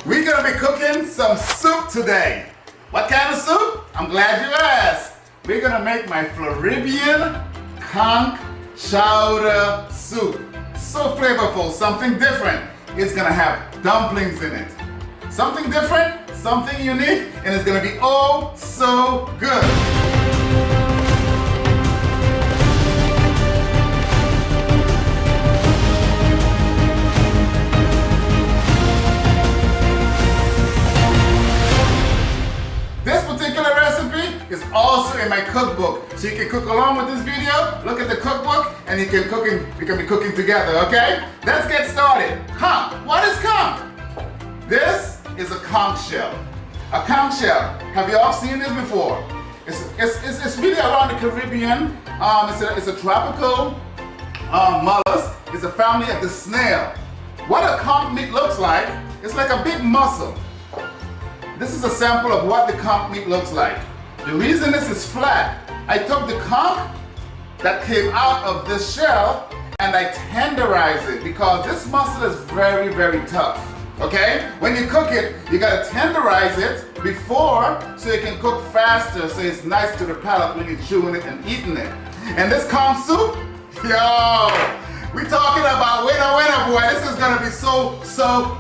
We're gonna be cooking some soup today. What kind of soup? I'm glad you asked. We're gonna make my Floribbean Conch Chowder soup. So flavorful, something different. It's gonna have dumplings in it. Something different, something unique, and it's gonna be oh so good. This particular recipe is also in my cookbook, so you can cook along with this video. Look at the cookbook, and we can be cooking together. Okay? Let's get started. Conch. What is conch? This is a conch shell. A conch shell. Have you all seen this before? It's really around the Caribbean. It's a tropical mollusk. It's a family of the snail. What a conch meat looks like, it's like a big mussel. This is a sample of what the conch meat looks like. The reason this is flat, I took the conch that came out of this shell and I tenderized it because this mussel is very, very tough. Okay? When you cook it, you gotta tenderize it before so it can cook faster, so it's nice to the palate when you're chewing it and eating it. And this conch soup, yo! We're talking about winner, boy. This is gonna be so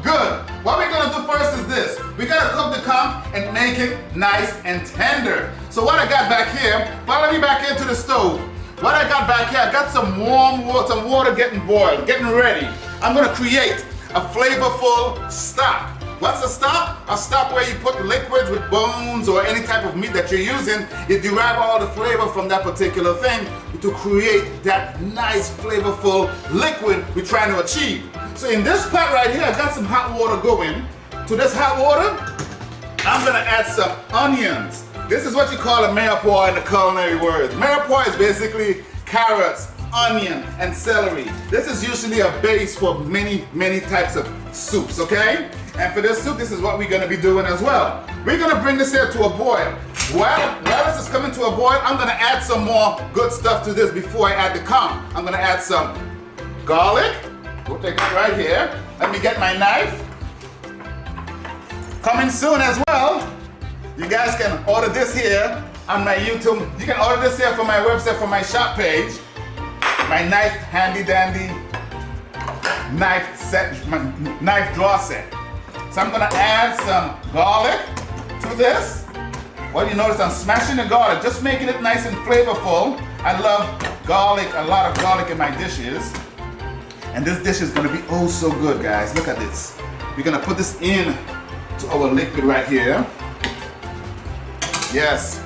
good. What we're gonna do first is this. We gotta cook the conch and make it nice and tender. So what I got back here, follow me back into the stove. What I got back here, I got some warm water, some water getting boiled, getting ready. I'm gonna create a flavorful stock. What's a stock? A stock where you put liquids with bones or any type of meat that you're using. You derive all the flavor from that particular thing to create that nice flavorful liquid we're trying to achieve. So in this pot right here, I got some hot water going. To this hot water, I'm gonna add some onions. This is what you call a mirepoix in the culinary words. Mirepoix is basically carrots, onion, and celery. This is usually a base for many types of soups, okay? And for this soup, this is what we're gonna be doing as well. We're gonna bring this here to a boil. While this is coming to a boil, I'm gonna add some more good stuff to this before I add the conch. I'm gonna add some garlic. We'll take it right here. Let me get my knife. Coming soon as well. You guys can order this here on my YouTube. You can order this here from my website, from my shop page. My nice handy dandy knife set, my knife drawer set. So I'm gonna add some garlic to this. Well, you notice I'm smashing the garlic, just making it nice and flavorful. I love garlic, a lot of garlic in my dishes. And this dish is gonna be oh so good, guys. Look at this. We're gonna put this in to our liquid right here. Yes.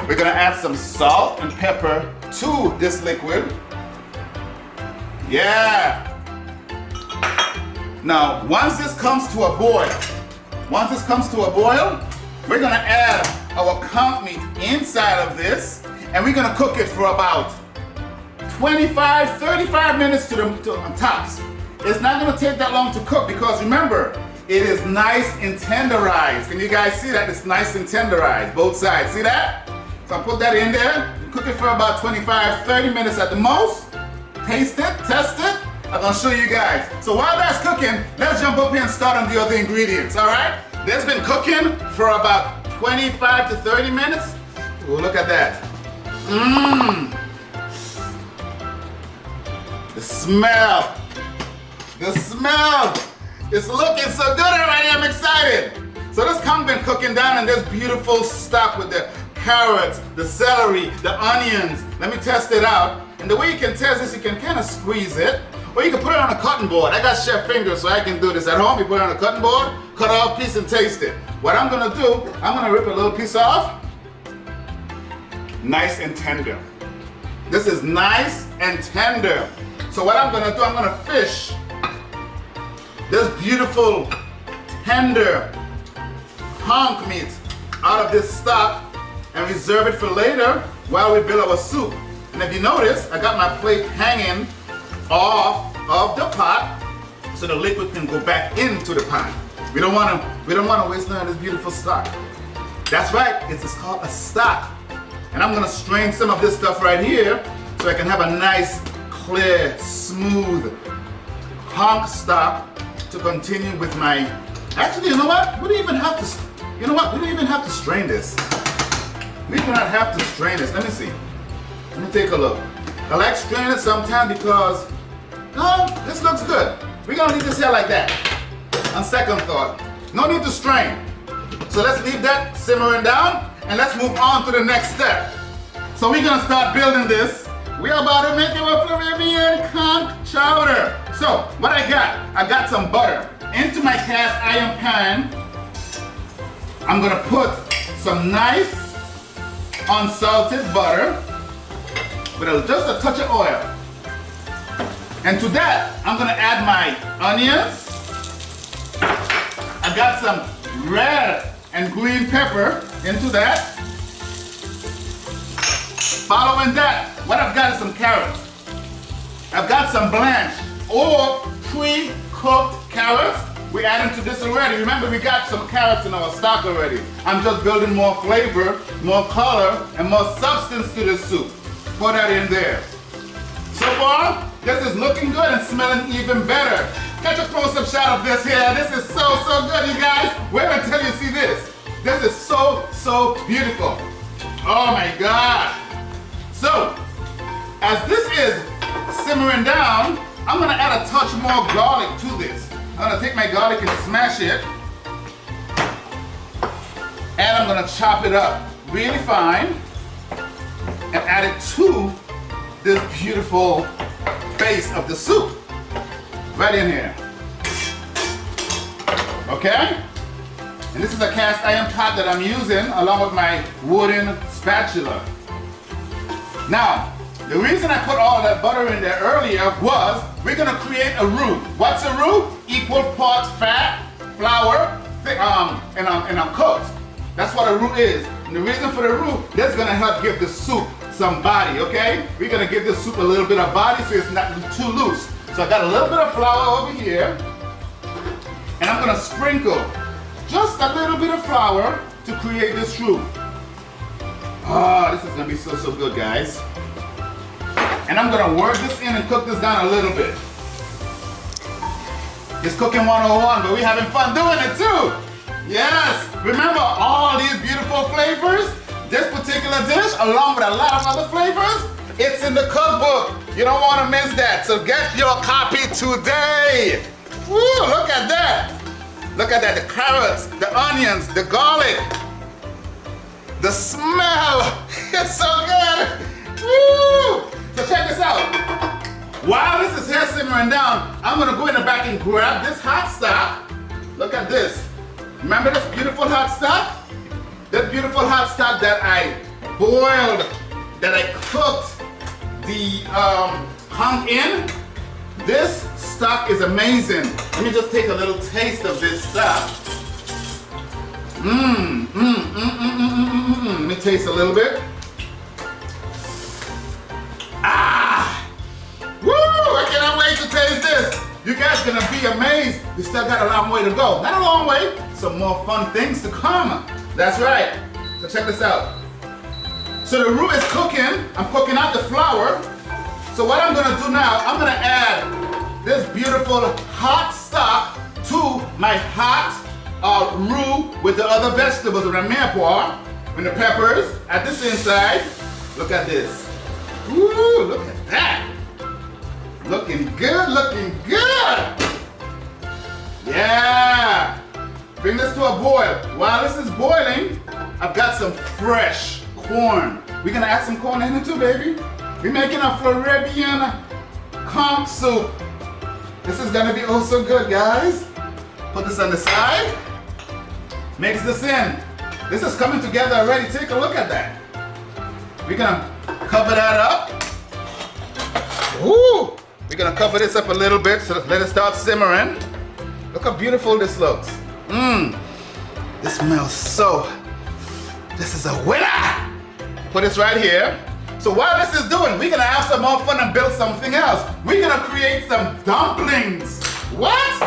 We're gonna add some salt and pepper to this liquid. Yeah. Now, once this comes to a boil, we're gonna add our conch meat inside of this, and we're gonna cook it for about 35 minutes to tops. It's not gonna take that long to cook because remember, it is nice and tenderized. Can you guys see that? It's nice and tenderized, both sides. See that? So I'll put that in there, cook it for about 30 minutes at the most. Taste it, test it. I'm gonna show you guys. So while that's cooking, let's jump up here and start on the other ingredients, all right? This has been cooking for about 25 to 30 minutes. Ooh, look at that. Mmm. The smell. It's looking so good already, I'm excited. So this conch been cooking down in this beautiful stock with the carrots, the celery, the onions. Let me test it out. And the way you can test this, you can kind of squeeze it, or you can put it on a cutting board. I got chef fingers, so I can do this at home. You put it on a cutting board, cut off a piece and taste it. What I'm gonna do, I'm gonna rip a little piece off. Nice and tender. This is nice and tender. So what I'm gonna do, I'm gonna fish this beautiful, tender conch meat out of this stock and reserve it for later while we build our soup. And if you notice, I got my plate hanging off of the pot so the liquid can go back into the pot. We don't want to waste none of this beautiful stock. That's right, it's called a stock. And I'm gonna strain some of this stuff right here so I can have a nice, clear, smooth conch stock to continue with my Actually, you know what? We don't even have to, you know what? We don't even have to strain this. We do not have to strain this. Let me see. Let me take a look. I like straining it sometimes because, no, this looks good. We're gonna leave this here like that. On second thought, no need to strain. So let's leave that simmering down and let's move on to the next step. So we're gonna start building this. We're about to make our Floribbean Conch Chowder. So what I got some butter. Into my cast iron pan, I'm gonna put some nice unsalted butter with just a touch of oil. And to that, I'm gonna add my onions. I got some red and green pepper into that. Following that, what I've got is some carrots. I've got some blanched or pre-cooked carrots. We're adding to this already. Remember, we got some carrots in our stock already. I'm just building more flavor, more color, and more substance to this soup. Put that in there. So far, this is looking good and smelling even better. Catch a close-up shot of this here. This is so good, you guys. Wait until you see this. This is so beautiful. Oh my God. So, as this is simmering down, I'm gonna add a touch more garlic to this. I'm gonna take my garlic and smash it. And I'm gonna chop it up really fine and add it to this beautiful base of the soup. Right in here. Okay? And this is a cast iron pot that I'm using along with my wooden spatula. Now, the reason I put all that butter in there earlier was we're gonna create a roux. What's a roux? Equal parts fat, flour, and cooked. That's what a roux is. And the reason for the roux, that's gonna help give the soup some body, okay? We're gonna give this soup a little bit of body so it's not too loose. So I got a little bit of flour over here, and I'm gonna sprinkle just a little bit of flour to create this roux. Oh, this is gonna be so good, guys. And I'm gonna work this in and cook this down a little bit. It's cooking 101, but we're having fun doing it too. Yes, remember all these beautiful flavors? This particular dish, along with a lot of other flavors, it's in the cookbook. You don't wanna miss that, so get your copy today. Woo, look at that. Look at that, the carrots, the onions, the garlic. The smell, it's so good. Woo! So check this out. While this is here simmering down, I'm gonna go in the back and grab this hot stock. Look at this. Remember this beautiful hot stock? That beautiful hot stock that I boiled, that I cooked the conch in. This stock is amazing. Let me just take a little taste of this stock. Let me taste a little bit. Ah! Woo! I cannot wait to taste this. You guys are gonna be amazed. We still got a long way to go. Not a long way, some more fun things to come. That's right. So check this out. So the roux is cooking. I'm cooking out the flour. So what I'm gonna do now, I'm gonna add this beautiful hot stock to my hot roux with the other vegetables, the mirepoix and the peppers. Add this inside. Look at this. Ooh, look at that. Looking good, looking good. Yeah. Bring this to a boil. While this is boiling, I've got some fresh corn. We're gonna add some corn in it too, baby. We're making a Floribbean conch soup. This is gonna be oh so good, guys. Put this on the side. Mix this in. This is coming together already. Take a look at that. We're gonna cover that up. Woo! We're gonna cover this up a little bit so let it start simmering. Look how beautiful this looks. This smells so. This is a winner. Put this right here. So while this is doing, we're gonna have some more fun and build something else. We're gonna create some dumplings. What?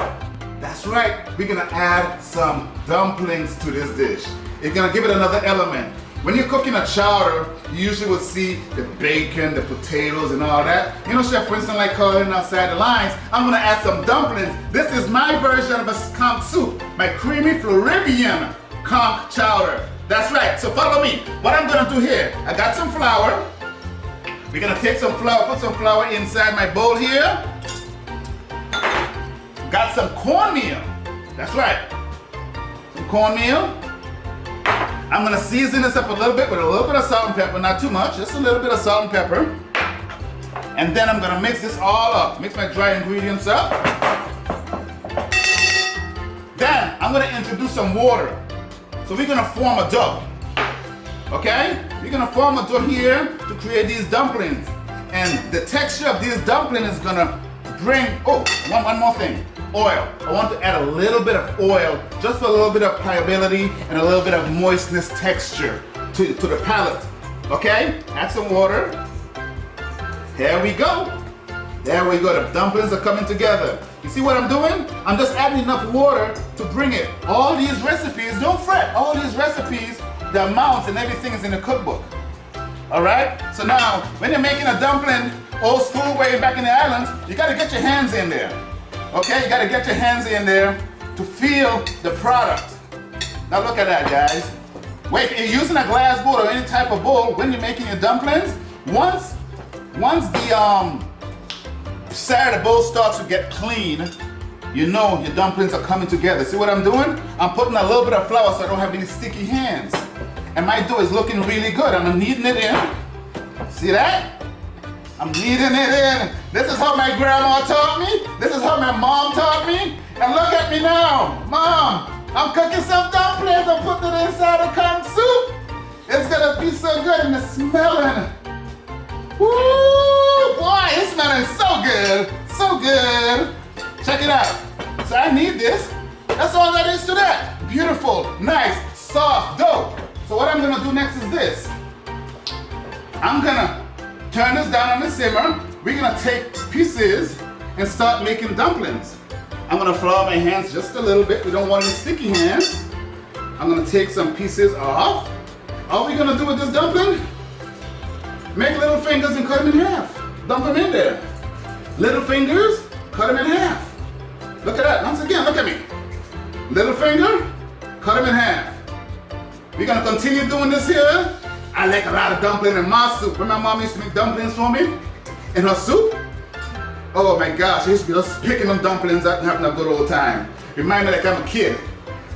That's right. We're gonna add some dumplings to this dish. It's gonna give it another element. When you're cooking a chowder, you usually will see the bacon, the potatoes, and all that. You know, Chef Winston like calling outside the lines. I'm gonna add some dumplings. This is my version of a conch soup, my creamy Floribbean Conch Chowder. That's right, so follow me. What I'm gonna do here, I got some flour. We're gonna take some flour, put some flour inside my bowl here. Got some cornmeal. That's right, some cornmeal. I'm gonna season this up a little bit with a little bit of salt and pepper, not too much, just a little bit of salt and pepper. And then I'm gonna mix this all up, mix my dry ingredients up. Then I'm gonna introduce some water. So we're gonna form a dough, okay? We're gonna form a dough here to create these dumplings. And the texture of these dumplings is gonna bring, one more thing. Oil. I want to add a little bit of oil, just for a little bit of pliability and a little bit of moistness texture to the palate. Okay? Add some water. Here we go. There we go. The dumplings are coming together. You see what I'm doing? I'm just adding enough water to bring it. All these recipes, don't fret. All these recipes, the amounts and everything is in the cookbook. Alright? So now, when you're making a dumpling, old school way back in the islands, you gotta get your hands in there. Okay, you gotta get your hands in there to feel the product. Now look at that, guys. Wait, if you're using a glass bowl or any type of bowl when you're making your dumplings, once the side of the bowl starts to get clean, you know your dumplings are coming together. See what I'm doing? I'm putting a little bit of flour so I don't have any sticky hands. And my dough is looking really good. I'm kneading it in. See that? I'm kneading it in. This is how my grandma taught me. This is how my mom taught me. And look at me now. Mom, I'm cooking some dumplings. I'm putting it inside a conch soup. It's gonna be so good and it's smelling. Woo, boy, it's smelling so good. So good. Check it out. So I need this. That's all that is to that. Beautiful, nice, soft dough. So what I'm gonna do next is this. I'm gonna turn this down on the simmer. We're gonna take pieces and start making dumplings. I'm gonna flour my hands just a little bit. We don't want any sticky hands. I'm gonna take some pieces off. All we're gonna do with this dumpling, make little fingers and cut them in half. Dump them in there. Little fingers, cut them in half. Look at that, once again, look at me. Little finger, cut them in half. We're gonna continue doing this here. I like a lot of dumpling in my soup. When my mom used to make dumplings for me in her soup, oh my gosh, I used to be just picking them dumplings out and having a good old time. Remind me like I'm a kid,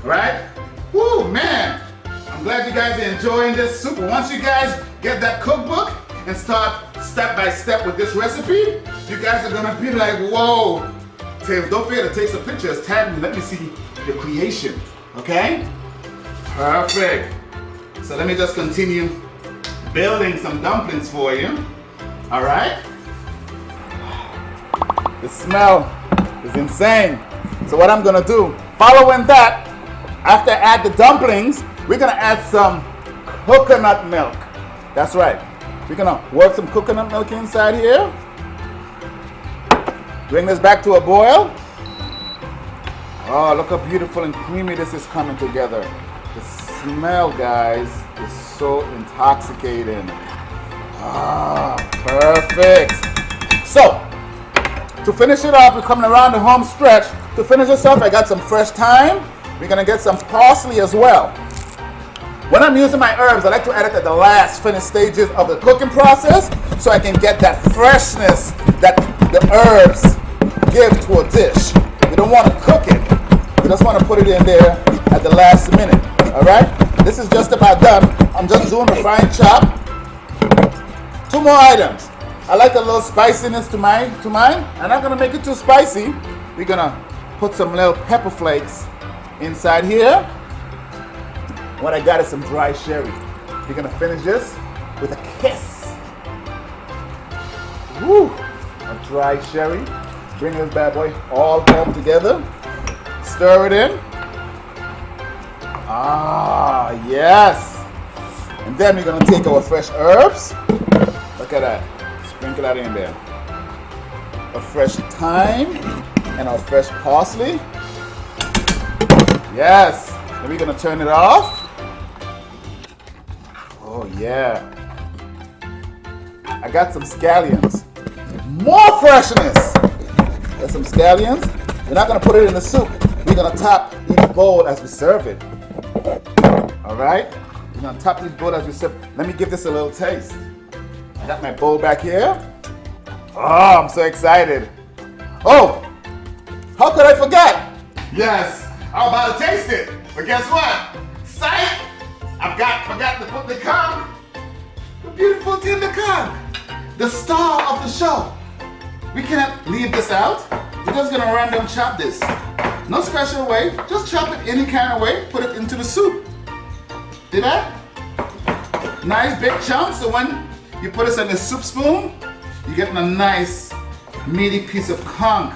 right? Woo, man. I'm glad you guys are enjoying this soup. And once you guys get that cookbook and start step by step with this recipe, you guys are gonna be like, whoa. Don't forget to take some pictures, tag me, let me see your creation, okay? Perfect. So let me just continue building some dumplings for you. All right? The smell is insane. So what I'm gonna do, following that, after I add the dumplings, we're gonna add some coconut milk. That's right. We're gonna work some coconut milk inside here. Bring this back to a boil. Oh, look how beautiful and creamy this is coming together. The smell, guys, is so intoxicating. Ah, perfect. So, to finish it off, we're coming around the home stretch. To finish this off, I got some fresh thyme. We're gonna get some parsley as well. When I'm using my herbs, I like to add it at the last finished stages of the cooking process so I can get that freshness that the herbs give to a dish. We don't want to cook it. We just want to put it in there at the last minute. All right? This is just about done. I'm just doing a fine chop. 2 more items. I like a little spiciness to mine. I'm not going to make it too spicy. We're going to put some little pepper flakes inside here. What I got is some dry sherry. We're going to finish this with a kiss. Woo! A dry sherry. Bring this bad boy all home together. Stir it in. Ah, yes. And then we're gonna take our fresh herbs. Look at that. Sprinkle that in there. A fresh thyme and our fresh parsley. Yes. Then we're gonna turn it off. Oh yeah. I got some scallions. More freshness. Got some scallions. We're not gonna put it in the soup. We're gonna top each bowl as we serve it. All right? We're gonna top each bowl as we serve. Let me give this a little taste. I got my bowl back here. Oh, I'm so excited. Oh, how could I forget? Yes, I'm about to taste it. But guess what? Psych! Forgot to put the conch. The beautiful tender conch. The star of the show. We cannot leave this out. We're just gonna random chop this. No special way. Just chop it any kind of way. Put it into the soup. See that? Nice big chunks. So when you put this in the soup spoon, you're getting a nice meaty piece of conch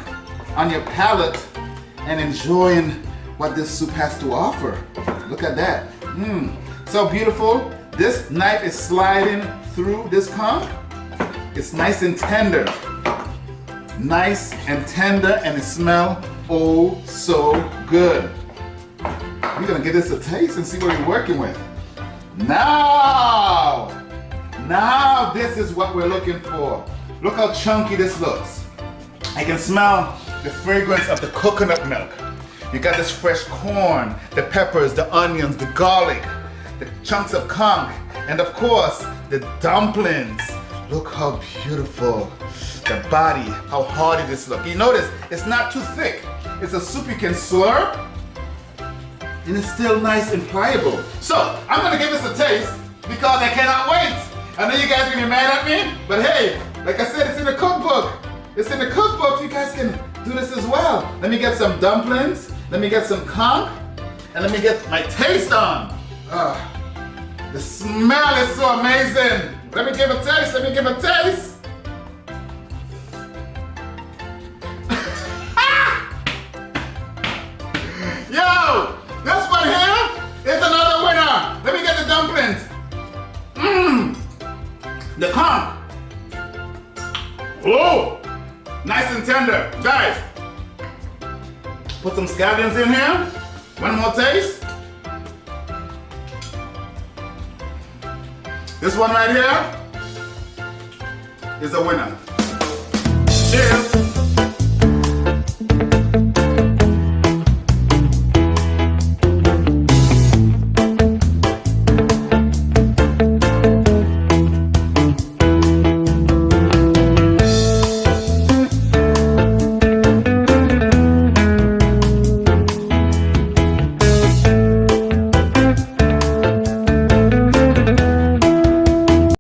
on your palate and enjoying what this soup has to offer. Look at that. So beautiful. This knife is sliding through this conch. It's nice and tender. Nice and tender, and it smells oh so good. We're gonna give this a taste and see what we're working with. Now this is what we're looking for. Look how chunky this looks. I can smell the fragrance of the coconut milk. You got this fresh corn, the peppers, the onions, the garlic, the chunks of conch, and of course, the dumplings. Look how beautiful. The body, how hearty this looks. You notice, it's not too thick. It's a soup you can slurp, and it's still nice and pliable. So, I'm gonna give this a taste because I cannot wait. I know you guys are gonna be mad at me, but hey, like I said, it's in the cookbook. It's in the cookbook, you guys can do this as well. Let me get some dumplings, let me get some conch, and let me get my taste on. The smell is so amazing. Let me give a taste, let me give a taste. Yo, this one here is another winner. Let me get the dumplings. The conch. Oh, nice and tender. Guys, put some scallions in here. One more taste. This one right here is a winner. Cheers.